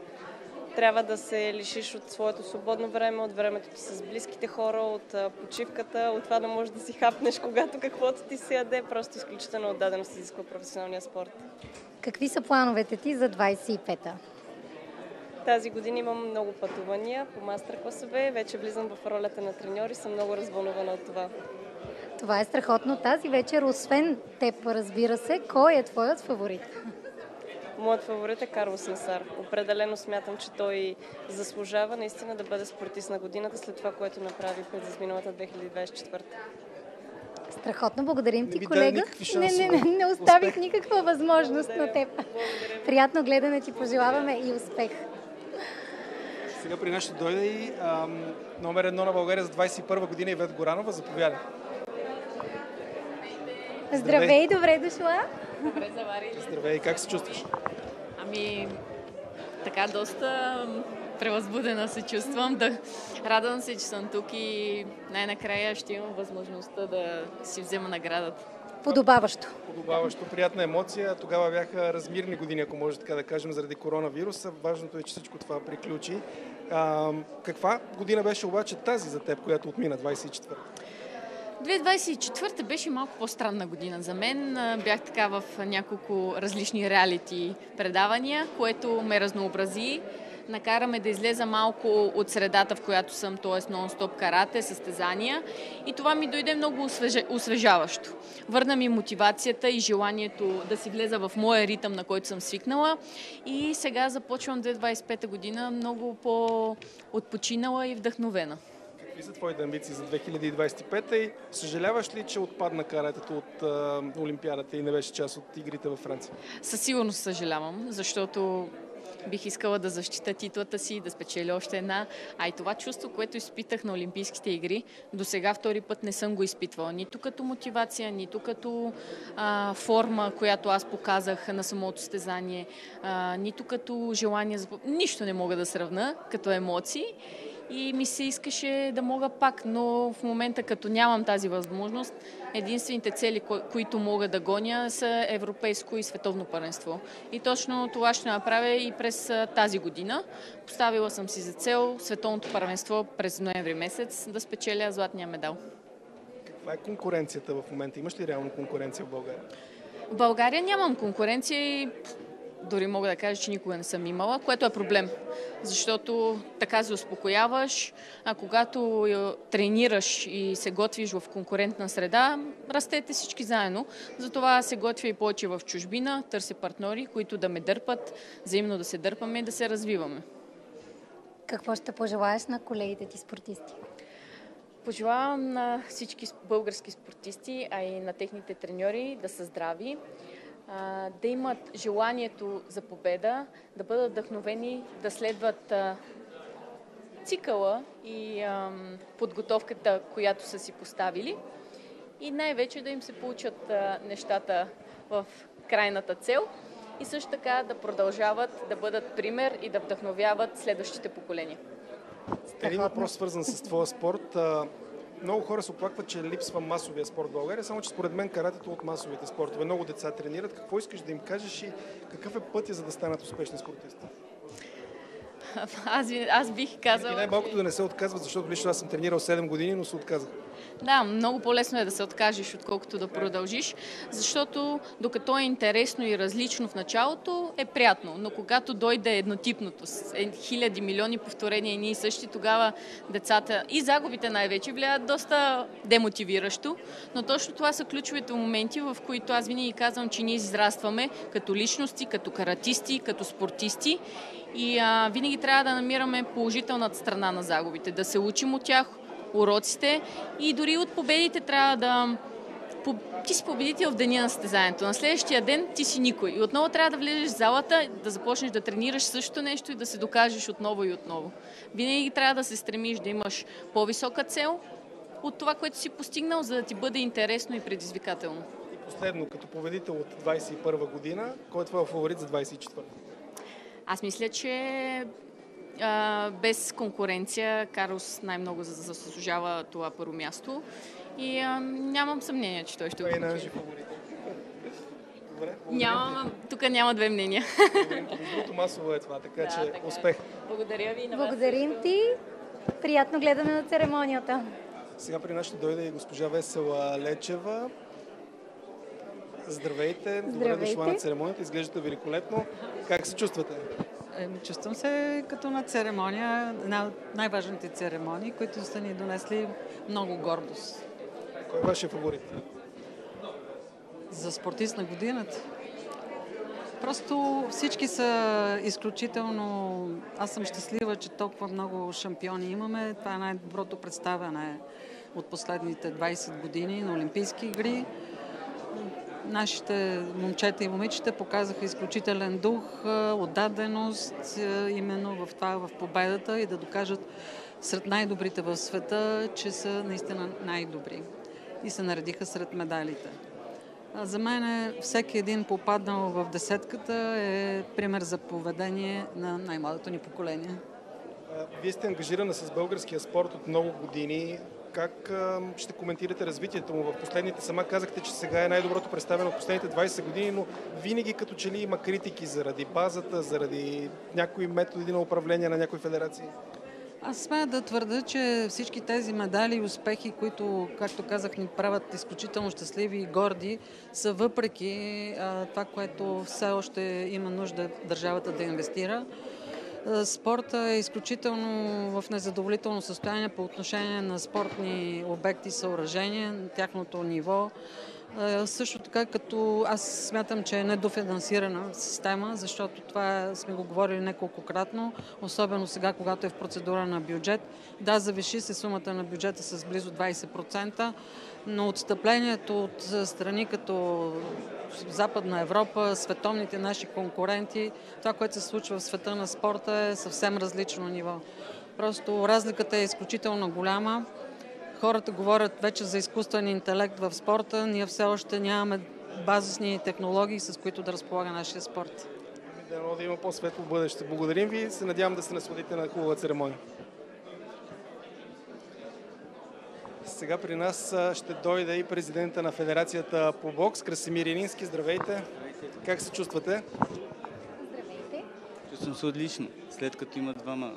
Трябва да се лишиш от своето свободно време, от времето ти с близките хора, от почивката, от това да можеш да си хапнеш, когато каквото ти се яде. Просто изключително отдаденост изисква професионалния спорт. Какви са плановете ти за 25-та? Тази година имам много пътувания по мастер-класове. Вече влизам в ролята на треньор и съм много развълнувана от това. Това е страхотно. Тази вечер, освен теб, разбира се, кой е твоят фаворит? Моят фаворит е Карлос Насар. Определено смятам, че той заслужава наистина да бъде спортист на годината след това, което направи през изминалата 2024. Страхотно, благодарим ти, колега. Не оставих никаква възможност на теб. Приятно гледане ти пожелаваме и успех. Сега при нас ще дойде и номер 1 на България за 21 година Ивет Горанова. Заповядай. Здравей, добре дошла. Добре заварили. Здравей, как се чувстваш? Ами, така доста превъзбудена се чувствам. Радвам се, че съм тук и най-накрая ще имам възможността да си взема наградата. Подобаващо. Подобаващо, приятна емоция. Тогава бяха размирни години, ако може така да кажем, заради коронавируса. Важното е, че всичко това приключи. Каква година беше обаче тази за теб, която отмина, 24-та? 2024 беше малко по-странна година за мен. Бях така в няколко различни реалити предавания, което ме разнообрази. Накараме да излеза малко от средата, в която съм, т.е. нон-стоп карате, състезания. И това ми дойде много освежаващо. Върна ми мотивацията и желанието да си влеза в моя ритъм, на който съм свикнала. И сега започвам 2025 година много по-отпочинала и вдъхновена. Какви са твоите амбиции за 2025 и съжаляваш ли, че отпадна каратето от Олимпиадата и не беше част от игрите във Франция? Със сигурност съжалявам, защото бих искала да защита титлата си, да спечеля още една. А и това чувство, което изпитах на Олимпийските игри, до сега втори път не съм го изпитвала. Нито като мотивация, нито като форма, която аз показах на самото състезание, нито като желание за... Нищо не мога да сравна като емоции. И ми се искаше да мога пак, но в момента, като нямам тази възможност, единствените цели, които мога да гоня, са европейско и световно първенство. И точно това ще направя и през тази година. Поставила съм си за цел световното първенство през ноември месец да спечеля златния медал. Каква е конкуренцията в момента? Имаш ли реална конкуренция в България? В България нямам конкуренция и дори мога да кажа, че никога не съм имала, което е проблем. Защото така се успокояваш, а когато тренираш и се готвиш в конкурентна среда, растете всички заедно. Затова се готвя и повече в чужбина, търся партньори, които да ме дърпат, взаимно да се дърпаме и да се развиваме. Какво ще пожелаеш на колегите ти спортисти? Пожелавам на всички български спортисти, а и на техните треньори да са здрави, да имат желанието за победа, да бъдат вдъхновени, да следват цикъла и подготовката, която са си поставили и най-вече да им се получат нещата в крайната цел и също така да продължават да бъдат пример и да вдъхновяват следващите поколения. Един въпрос, свързан с твоя спорт. Много хора се оплакват, че липсва масовия спорт в България, само че според мен каратето от масовите спортове. Много деца тренират. Какво искаш да им кажеш и какъв е пътя, за да станат успешни спортисти? Аз бих казала... И най-малкото да не се отказват, защото лично аз съм тренирал 7 години, но се отказах. Да, много по-лесно е да се откажеш, отколкото да продължиш, защото докато е интересно и различно в началото, е приятно, но когато дойде еднотипното, с хиляди, милиони повторения и ние и същи, тогава децата и загубите най-вече влияят доста демотивиращо, но точно това са ключовите моменти, в които аз винаги казвам, че ние израстваме като личности, като каратисти, като спортисти и винаги трябва да намираме положителната страна на загубите, да се учим от тях, уроците и дори от победите трябва да... Ти си победител в деня на състезанието. На следващия ден ти си никой. И отново трябва да влезеш в залата, да започнеш да тренираш същото нещо и да се докажеш отново и отново. Винаги трябва да се стремиш да имаш по-висока цел от това, което си постигнал, за да ти бъде интересно и предизвикателно. И последно, като победител от 21 година, кой е твой фаворит за 24? Аз мисля, че без конкуренция Карлос най-много заслужава това първо място и нямам съмнение, че той ще го получи. Тук няма две мнения. Другото масово е това, така че успех. Благодаря ви. Благодарим ти. Приятно гледане на церемонията. Сега при нас ще дойде и госпожа Весела Лечева. Здравейте, добре дошла на церемонията, изглеждате великолепно. Как се чувствате? Чувствам се като на церемония, една от най-важните церемонии, които са ни донесли много гордост. Кой е вашия фаворит? За спортист на годината? Просто всички са изключително... Аз съм щастлива, че толкова много шампиони имаме. Това е най-доброто представяне от последните 20 години на Олимпийски игри. Нашите момчета и момичета показаха изключителен дух, отдаденост именно в това, в победата и да докажат сред най-добрите в света, че са наистина най-добри. И се наредиха сред медалите. За мен всеки един попаднал в десетката е пример за поведение на най-младото ни поколение. Вие сте ангажирана с българския спорт от много години. Как ще коментирате развитието му? В последните сама казахте, че сега е най-доброто представено от последните 20 години, но винаги като че ли има критики заради базата, заради някои методи на управление на някои федерации. Аз смея да твърда, че всички тези медали и успехи, които, както казах, ни правят изключително щастливи и горди, са въпреки това, което все още има нужда държавата да инвестира. Спортът е изключително в незадоволително състояние по отношение на спортни обекти и съоръжения, тяхното ниво. Също така, като аз смятам, че е недофинансирана система, защото това сме го говорили неколкократно, особено сега, когато е в процедура на бюджет. Да, завиши се сумата на бюджета с близо 20%, но отстъплението от страни като Западна Европа, световните наши конкуренти, това, което се случва в света на спорта е съвсем различно ниво. Просто разликата е изключително голяма. Хората говорят вече за изкуствен интелект в спорта. Ние все още нямаме базисни технологии, с които да разполага нашия спорт. Да има по-светло бъдеще. Благодарим ви и се надявам да се насладите на хубава церемония. Сега при нас ще дойде и президента на Федерацията по бокс, Красимир Илински. Здравейте! Как се чувствате? Здравейте! Чувствам се отлично. След като има двама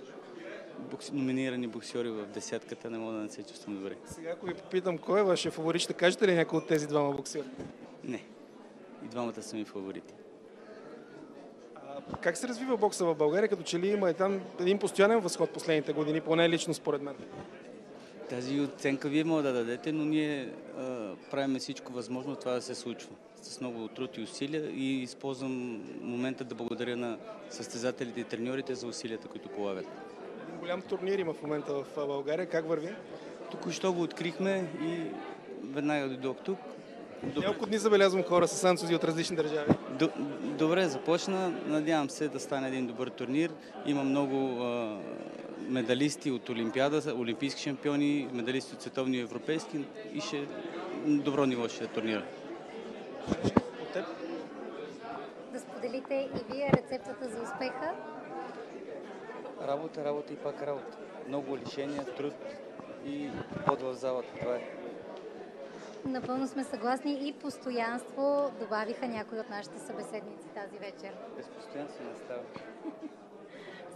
номинирани боксери в десятката, не мога да не се чувствам добре. Сега, ако ви попитам кой е вашия фаворит, ще кажете ли някой от тези двама боксери? Не. И двамата са ми фаворити. Как се развива бокса в България, като че ли има там един постоянен възход последните години, поне лично според мен? Тази оценка вие може да дадете, но ние правим всичко възможно това да се случва. С много труд и усилия и използвам момента да благодаря на състезателите и треньорите за усилията, които полагат. Един голям турнир има в момента в България. Как върви? Току-що го открихме и веднага дойдох тук. Няколко дни забелязвам хора с ансузи от различни държави. Добре започна. Надявам се да стане един добър турнир. Има много медалисти от Олимпиада, олимпийски шампиони, медалисти от световни и европейски и добро ниво ще е турнира. Да споделите и вие рецептата за успеха? Работа и пак работа. Много лишения, труд и пот в залата. Това е. Напълно сме съгласни и постоянство добавиха някои от нашите събеседници тази вечер. Без постоянство не става.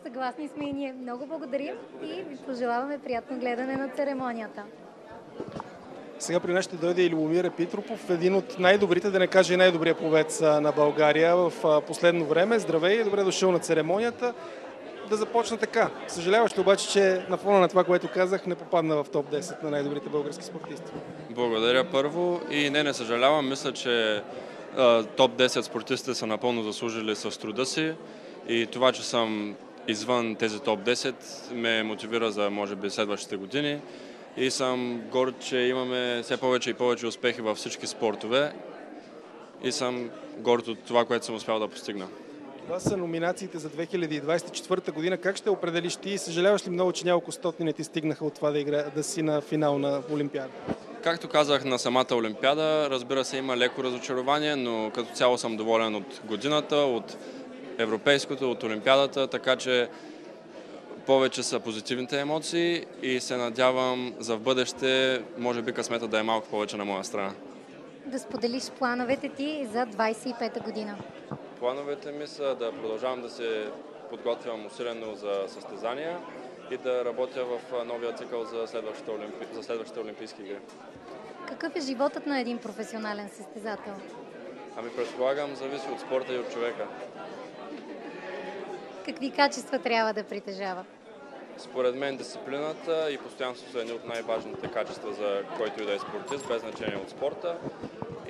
Съгласни сме и ние. Много благодарим и ви пожелаваме приятно гледане на церемонията. Сега при нас ще дойде и Любомир Епитропов, един от най-добрите, да не кажа и най-добрия пловец на България в последно време. Здравей, добре дошъл на церемонията. Да започна така. Съжаляваш ли обаче, че на фона на това, което казах, не попадна в топ 10 на най-добрите български спортисти? Благодаря първо и не съжалявам. Мисля, че топ 10 спортистите са напълно заслужили с труда си и това, че съм извън тези топ 10 ме мотивира за, може би, следващите години и съм горд, че имаме все повече и повече успехи във всички спортове и съм горд от това, което съм успял да постигна. Това са номинациите за 2024 година. Как ще определиш ти? Съжаляваш ли много, че няколко стотни не ти стигнаха от това да си на финал на Олимпиада? Както казах на самата Олимпиада, разбира се, има леко разочарование, но като цяло съм доволен от годината, от европейското, от Олимпиадата, така че повече са позитивните емоции и се надявам за в бъдеще, може би късмета да е малко повече на моя страна. Да споделиш плановете ти за 25-та година. Плановете ми са да продължавам да се подготвям усилено за състезания и да работя в новия цикъл за следващите Олимпийски игри. Какъв е животът на един професионален състезател? Ами предполагам, зависи от спорта и от човека. Какви качества трябва да притежава? Според мен дисциплината и постоянството са едни от най-важните качества за който и да е спортист, без значение от спорта.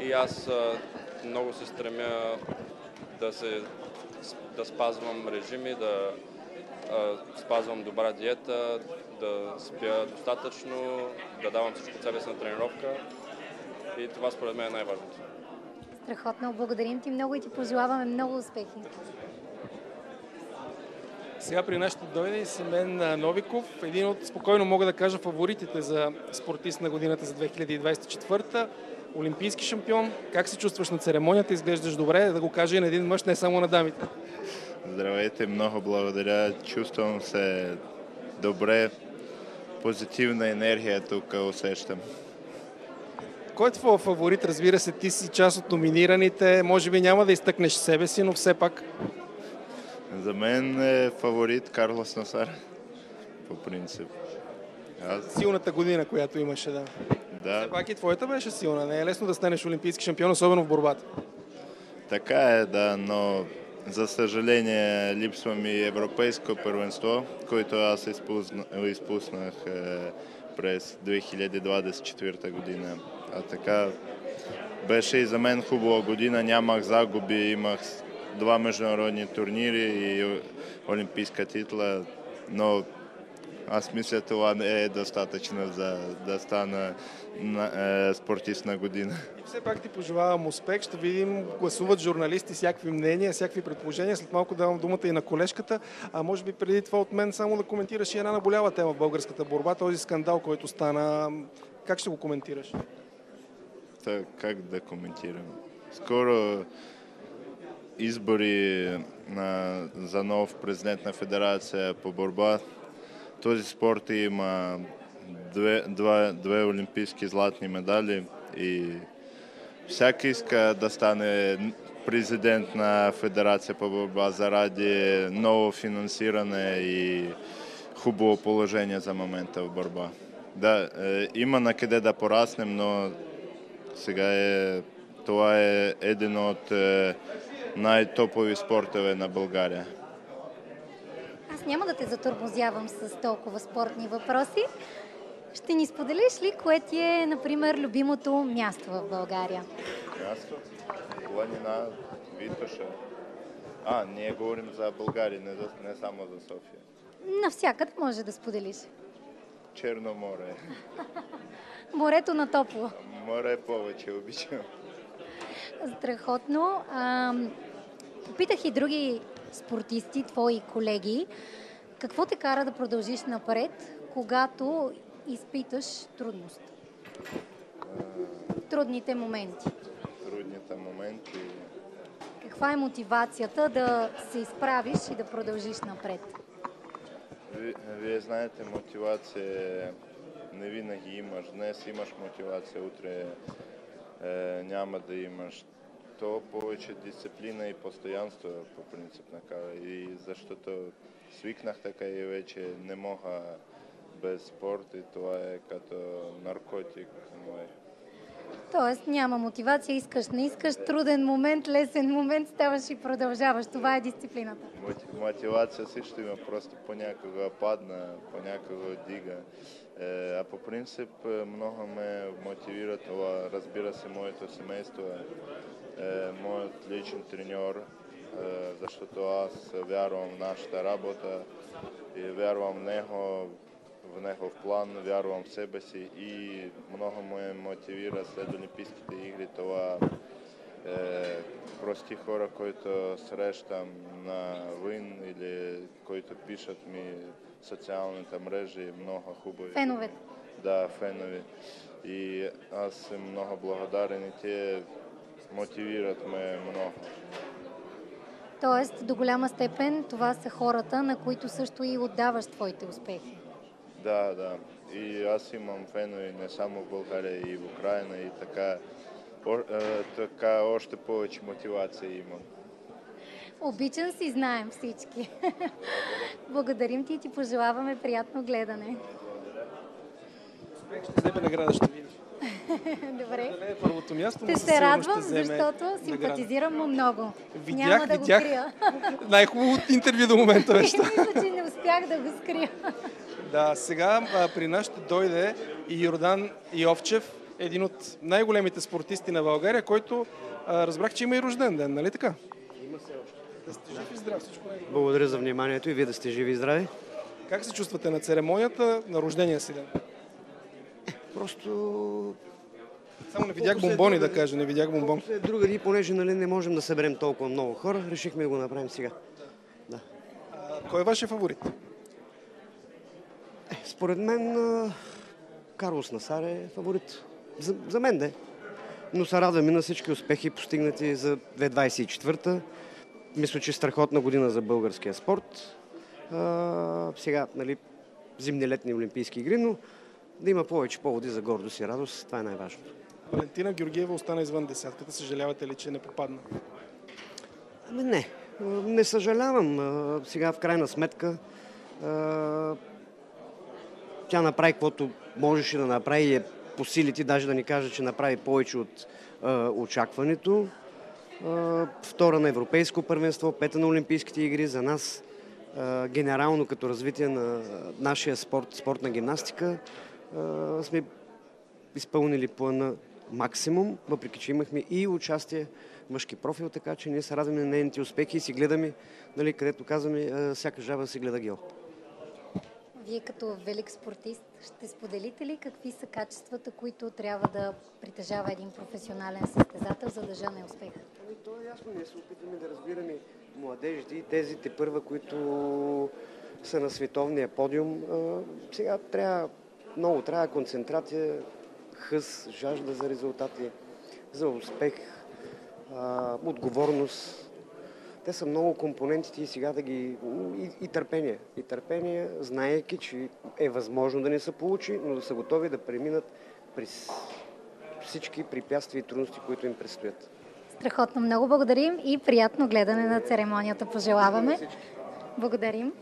И аз много се стремя да спазвам режими, да спазвам добра диета, да спя достатъчно, да давам всичко себе си на тренировка. И това според мен е най-важното. Страхотно, благодарим ти много и ти пожелаваме много успехи. Сега при нас ще дойде и Семен Новиков, един от, спокойно мога да кажа, фаворитите за спортист на годината за 2024-та. Олимпийски шампион. Как се чувстваш на церемонията? Изглеждаш добре, да го кажа и на един мъж, не само на дамите. Здравейте, много благодаря. Чувствам се добре. Позитивна енергия тук усещам. Кой е твой фаворит? Разбира се, ти си част от номинираните. Може би няма да изтъкнеш себе си, но все пак. За мен е фаворит Карлос Насар, по принцип. Силната година, която имаше, да. Все пак и твоята беше силна. Не е лесно да станеш олимпийски шампион, особено в борбата. Така е, да, но за съжаление липсва ми европейско първенство, което аз изпуснах през 2024 година. А така беше и за мен хубава година, нямах загуби, имах 2 международни турнири и олимпийска титла, но аз мисля, това не е достатъчно за да стана спортист на година. И все пак ти пожелавам успех. Ще видим, гласуват журналисти, всякакви мнения, всякакви предположения. След малко давам думата и на колежката. А може би преди това от мен само да коментираш и една наболява тема в българската борба. Този скандал, който стана. Как ще го коментираш? Как да коментирам? Скоро избори за нов президент на Федерация по борба. Този спорт има две олимпийски златни медали и всяка иска да стане президент на Федерация по борба заради ново финансиране и хубаво положение за момента в борба. Да, има на къде да пораснем, но сега това е един от най-топови спортове на България. Аз няма да те затормозявам с толкова спортни въпроси. Ще ни споделиш ли, кое ти е, например, любимото място в България? Място? Планина, Витоша. Ние говорим за България, не само за София. Навсякъде може да споделиш. Черно море. Морето на топло. Море повече обичам. Страхотно. Попитах и други спортисти, твои колеги, какво те кара да продължиш напред, когато изпиташ трудност? Трудните моменти. Трудните моменти. Каква е мотивацията да се изправиш и да продължиш напред? Вие знаете, мотивация не винаги имаш. Днес имаш мотивация, утре няма да имаш. То повече дисциплина и постоянство по принцип накара. И защото свикнах така и вече не мога без спорт и това е като наркотик мой. Тоест няма мотивация, искаш, не искаш, труден момент, лесен момент, ставаш и продължаваш. Това е дисциплината. Мотивация също има, просто понякога падна, понякога дига. А по принцип много ме мотивира това, разбира се, моето семейство моят личен треньор, защото аз вярвам в нашата работа и вярвам в негов план, вярвам в себе си и много ме мотивира след Олимпийските игри това прости хора, които срещам навън или които пишат ми в социалните мрежи, много хубави. Феновете. Да, фенови. И аз съм много благодарен и те мотивират ме много. Тоест, до голяма степен това са хората, на които също и отдаваш твоите успехи. Да, да. И аз имам фенове не само в България, и в Украина, и така още повече мотивация имам. Обичан си, знаем всички. Благодарим ти и ти пожелаваме приятно гледане. Ще вземе награда, ще видиш. Добре. Първото място, ще се радвам, защото симпатизирам му много. Няма да го крия. Най-хубавото интервю до момента беше. Мисля, че не успях да го скрия. Да, сега при нас ще дойде и Йордан Йовчев, един от най-големите спортисти на България, който разбрах, че има и рожден ден, нали така? Има се още. Да сте жив и здрав, всичко най-добре. Благодаря за вниманието и вие да сте живи и здрави. Как се чувствате на церемонията на рождения си ден? Просто... Само не видях бомбони, да кажа, не видях бомбон. Друга дни, понеже не можем да съберем толкова много хора, решихме да го направим сега. Да. Кой е вашия фаворит? Според мен Карлос Насар е фаворит. За мен да е. Но се радвам и на всички успехи, постигнати за 2024-та. Мисля, че страхотна година за българския спорт. Сега, нали, зимни-летни олимпийски игри, но да има повече поводи за гордост и радост. Това е най-важното. Валентина Георгиева остана извън десятката. Съжалявате ли, че не попадна? Ами не съжалявам. Сега в крайна сметка тя направи каквото можеше да направи и е по силите, даже да ни каже, че направи повече от очакването. Втора на европейско първенство, пета на олимпийските игри. За нас генерално като развитие на нашия спортна гимнастика сме изпълнили плана максимум, въпреки че имахме и участие мъжки профил, така че ние се радваме на нейните успехи и си гледаме, нали, където казваме, всяка жаба си гледа гел. Вие като велик спортист ще споделите ли какви са качествата, които трябва да притежава един професионален състезател, за да жане успех? Ами то е ясно, ние се опитваме да разбираме младежите и тези първа, които са на световния подиум. Сега трябва концентрация, хъс, жажда за резултати, за успех, отговорност. Те са много компонентите и сега да ги... И търпение. И търпение, знаейки, че е възможно да не се получи, но да са готови да преминат през всички препятствия и трудности, които им предстоят. Страхотно, много благодарим и приятно гледане на церемонията пожелаваме. Благодарим.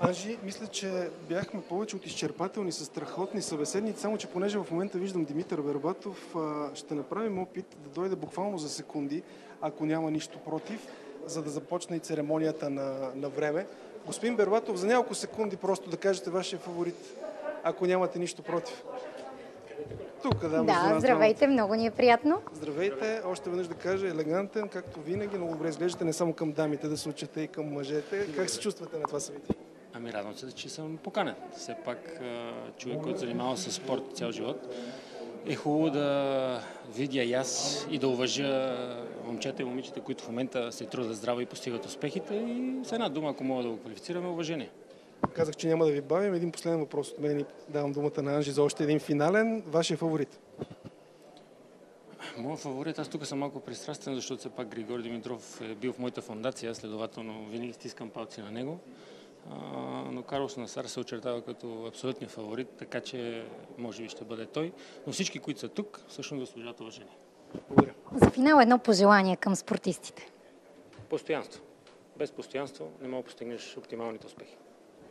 Анжи, мисля, че бяхме повече от изчерпателни, са страхотни събеседници, само че понеже в момента виждам Димитър Бербатов, ще направим опит да дойде буквално за секунди, ако няма нищо против, за да започне и церемонията на време. Господин Бербатов, за няколко секунди просто да кажете вашия фаворит, ако нямате нищо против. Тук, да, здравейте, много ни е приятно. Здравейте, още веднъж да кажа, елегантен, както винаги, много добре изглеждате, не само към дамите, да се учите и към мъжете. Как се чувствате на това събитие? Ами радвам се, че съм поканен. Все пак човек, който занимава с спорт цял живот, е хубаво да видя и аз и да уважа момчета и момичета, които в момента се трудят здраво и постигат успехите. И с една дума, ако мога да го квалифицираме, уважение. Казах, че няма да ви бавим. Един последен въпрос от мен и давам думата на Анжи за още един финален. Вашия фаворит? Моят фаворит, аз тук съм малко пристрастен, защото все пак Григор Димитров е бил в моята фондация, следователно винаги стискам палци на него. Но Карлос Насар се очертава като абсолютния фаворит, така че може би ще бъде той. Но всички, които са тук, всъщност заслужават уважение. Благодаря. За финал едно пожелание към спортистите. Постоянство. Без постоянство не мога да постигнеш оптималните успехи.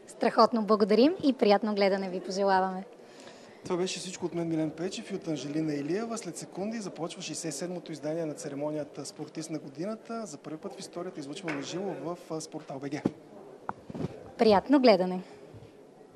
Страхотно благодарим и приятно гледане ви пожелаваме. Това беше всичко от мен, Милен Печев, и от Анжелина Илиева. След секунди започва 67-то издание на церемонията Спортист на годината. За първи път в историята излъчваме живо в Спортал БГ. Приятно гледане!